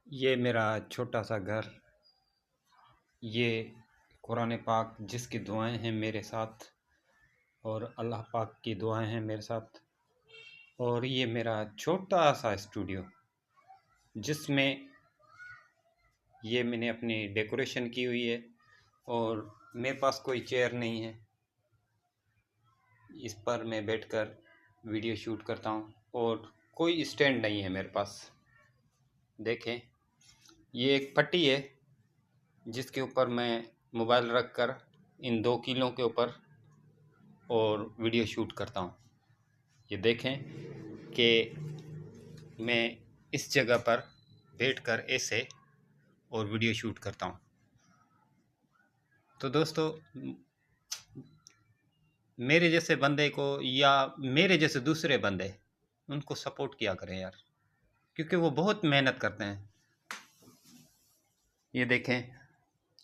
ये मेरा छोटा सा घर, ये कुरान पाक जिसकी दुआएं हैं मेरे साथ और अल्लाह पाक की दुआएं हैं मेरे साथ। और ये मेरा छोटा सा स्टूडियो जिसमें ये मैंने अपनी डेकोरेशन की हुई है। और मेरे पास कोई चेयर नहीं है, इस पर मैं बैठकर वीडियो शूट करता हूँ। और कोई स्टैंड नहीं है मेरे पास। देखें, ये एक पट्टी है जिसके ऊपर मैं मोबाइल रख कर इन 2 किलों के ऊपर और वीडियो शूट करता हूँ। ये देखें कि मैं इस जगह पर बैठकर ऐसे और वीडियो शूट करता हूँ। तो दोस्तों, मेरे जैसे बंदे को या मेरे जैसे दूसरे बंदे उनको सपोर्ट किया करें यार, क्योंकि वो बहुत मेहनत करते हैं। ये देखें,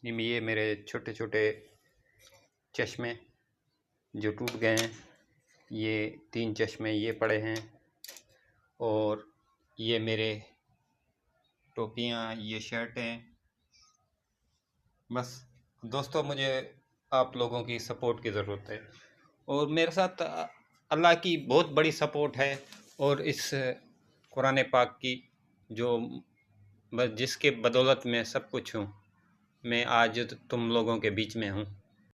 ये मेरे छोटे छोटे चश्मे जो टूट गए हैं, ये 3 चश्मे ये पड़े हैं। और ये मेरे टोपियाँ, ये शर्टें। बस दोस्तों, मुझे आप लोगों की सपोर्ट की ज़रूरत है और मेरे साथ अल्लाह की बहुत बड़ी सपोर्ट है। और इस कुरान पाक की जो बस जिसके बदौलत मैं सब कुछ हूँ, मैं आज तुम लोगों के बीच में हूँ।